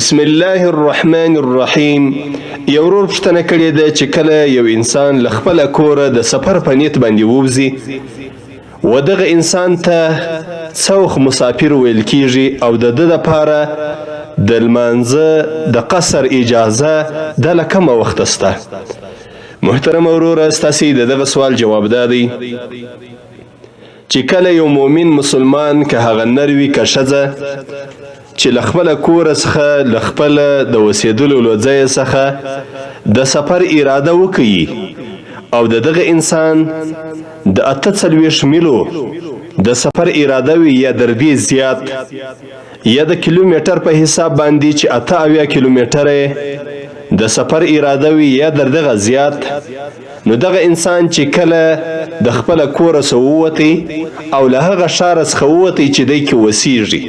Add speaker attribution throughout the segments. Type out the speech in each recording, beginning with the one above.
Speaker 1: بسم الله الرحمن الرحیم. یو ورور پوښتنه کړې ده چې کله یو انسان له خپله کوره د سفر په نیت باندې ووځي و دغه انسان ته څه وخت مسافر ویل کیږي او د ده دپاره د لمانځه د قصر اجازه دا له کومه وخته شته؟ محترم وروره، ستاسې د دغه سوال جواب دا دی چې کله یو مؤمن مسلمان که هغه نر وي که ښځه چې له خپله کوره څخه له خپله د اوسېدلو له ځایه څخه د سفر اراده وکړي او د دغه انسان د 48 میلو د سفر اراده وي یا در دې زیات یا د کیلومتر په حساب باندې چې 88 کیلومتره د سفر اراده وي یا در دغه زیات، نو دغه انسان چې کله د خپله کوره څخه ووتی او له هغه ښاره څخه ووتی چې دی کې اوسیږي،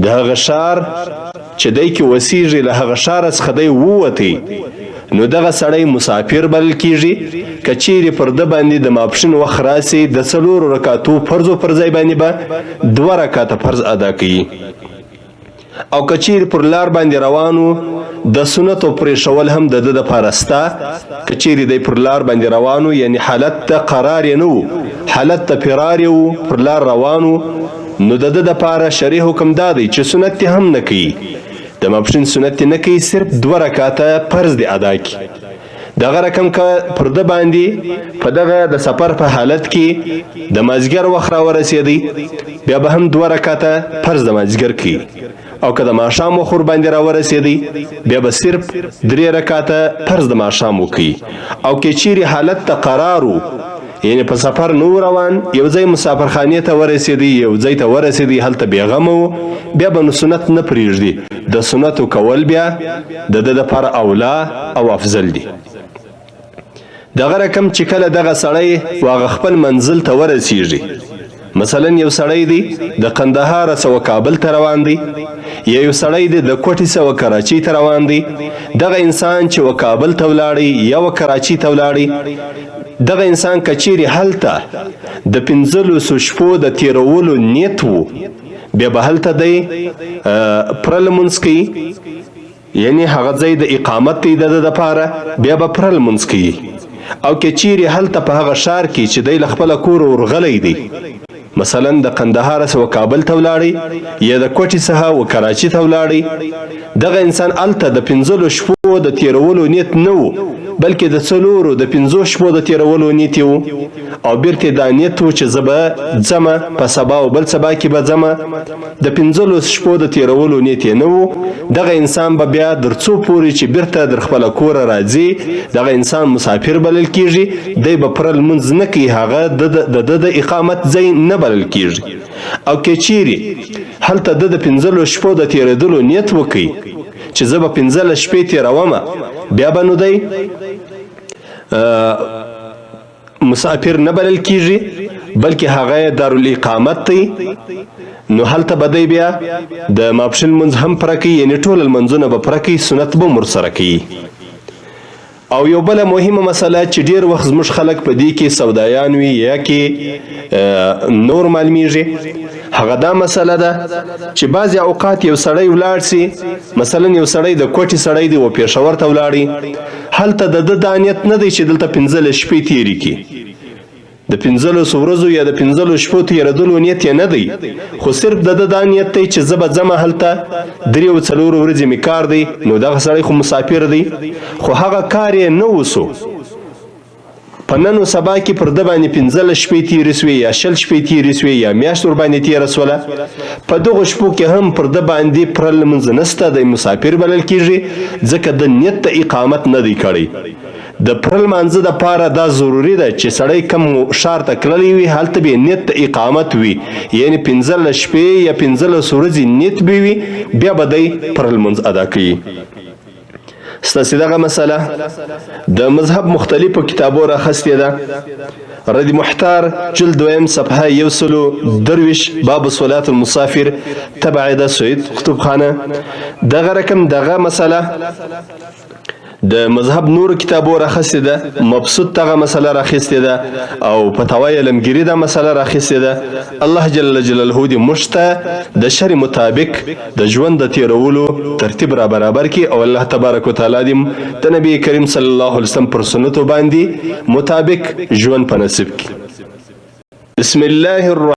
Speaker 1: د هغه ښار چې دی کې اوسیږي له هغه ښاره څخه دی ووتی، نو دغه سړی مسافر بلل کیږي. که چیرې پر ده باندې د ماپښین وخت راسي د 4 رکعاتو فرضو پر ځای باندې به 2 رکعاته فرض ادا کوي، او که چیرې پر لار باندې روانو د سنتو پرېښول هم د ده دپاره سته. که چیرې دی پر لار باندې روانو یعنی حالت ته قرار یې نه و، حالت ته فرار یې و، پر لار روانو، نو د ده دپاره شرعي حکم دا دی چې سنت یې هم نه کوي، د ماپښین سنت یې نه کوي، صرف 2 رکعاته فرض دی ادا کړي. دغه رقم که پر ده باندې په دغه د سفر په حالت کې د مازدیګر وخت راورسېدی بیا به هم 2 رکعاته فرض د مازدیګر کوي، او که د ماښام وخت ورباندې راورسېدی بیا به صرف 3 رکعاته فرض د ماښام وکوي. او که چیرې حالت ته قرار و یعنی په سفر نو روان، یو ځای مسافرخانې ته ورسېدی، یو ځای ته ورسېدی، هلته بېغمه و، بیا به نو سنت نه پرېږدي، د سنتو کول بیا د ده دپاره اولا او افضل دي. دغه رقم چې کله دغه سړی واغه خپل منزل ته ورسیږي، مثلا یو سړی دی د قندهار څخه کابل ته روان دی، یا یو سړی دی د کوټې څخه کراچۍ ته روان دی، دغه انسان چې و کابل ته ولاړی یا و کراچۍ ته ولاړی، دغه انسان که چیرې هلته د 15 شپو د تیرولو نیت و بیا به هلته دی پره لمونځ کوي، یعنی هغه ځای د اقامت دی د ده دپاره، بیا به پره لمونځ کوي. او که چیرې هلته په هغه ښار کې چې دی له خپله کوره ورغلی دی، مثلا د قندهار څخه کابل ته ولاړی یا د کوټې څخه و کراچۍ ته ولاړی، دغه انسان هلته د 15 شپو د تیرولو نیت نه و، بلکې د 4 د 5 شپو د تیرولو نیت و، او بیرته دا نیت و چې زه به ځمه په سبا او بل سبا کې به ځمه، د 15 شپو د تیرولو نیت یې نه و. دغه انسان به بیا در څو پورې چې بیرته در خپله کوره راځي دغه انسان مسافر بلل کیږي، دی به پره لمونځ نه کوي، هغه د ده د اقامت ځای نه بلل کیږي. او که چیرې هلته د 15 شپو د تیرېدلو نیت وکړي چې زه به 15 شپې تیرومه، بیا به نو دی مسافر نه بلل کیږي، بلکې هغه دارالاقامت دی، نو هلته به دی بیا د ماپښین لمونځ هم پوره کوي، یعنې ټول لمونځونه به پوره کوي، سنت به هم ورسره کوي. او یو بله مهمه مسله چې ډیر وخت زموږ خلک په دې کې سودایان وي یا کې نور معلومیږي، هغه دا مسله ده چې بعضې اوقات یو سړی ولاړ سي، مثلا یو سړی د کوټې سړی دی و پېښور ته ولاړی، هلته د ده دا نیت نه دی چې دلته 15 شپې تېرې کړي، د 15 ورځو یا د 15 شپو تېرېدلو نیت یې نه دی، خو صرف د ده دا نیت دی چې زه به ځمه هلته 3-4 ورځې مې کار دی، نو دغه سړی خو مسافر دی، خو هغه کار یې نه وسو، په نن و سبا کې پر ده باندې 15 شپې تېرې سوې یا 20 شپې تېرې سوې یا میاشت ورباندې تېره سوله، په دغو شپو کې هم پر ده باندې پره لمونځ نسته، دی مسافر بلل کېږي، ځکه د نیت د اقامت نه دی کړی. د پره لمانځه دپاره دا ضروري ده چې سړی کم ښار ته تللی وي هلته به نیت د اقامت وي، یعنې 15 شپې یا 15 ورځې نیت به وي، بیا به دی پره لمونځ ادا کوي. ستاسې دغه مسله د مذهب مختلفو کتابو راخستې ده. رد محتار جلد 2 صفحه 123 باب صلاة المسافر تبع د سید قطب خانه. دغه رقم دغه مسله د مذهب نور کتابو راخستې ده، مبسوط دغه مسله راخستې ده او فتاوی علمگیری دا مسله راخستې ده. الله جل جلاله دې موږ ته د شرع مطابق د ژوند د تیرولو ترتیب را برابر کړي او الله تبارک وتعالی دې د نبی کریم صلی الله علیه وسلم پر سنتو باندې مطابق ژوند په نصیب کړي. بسم الله الرحمن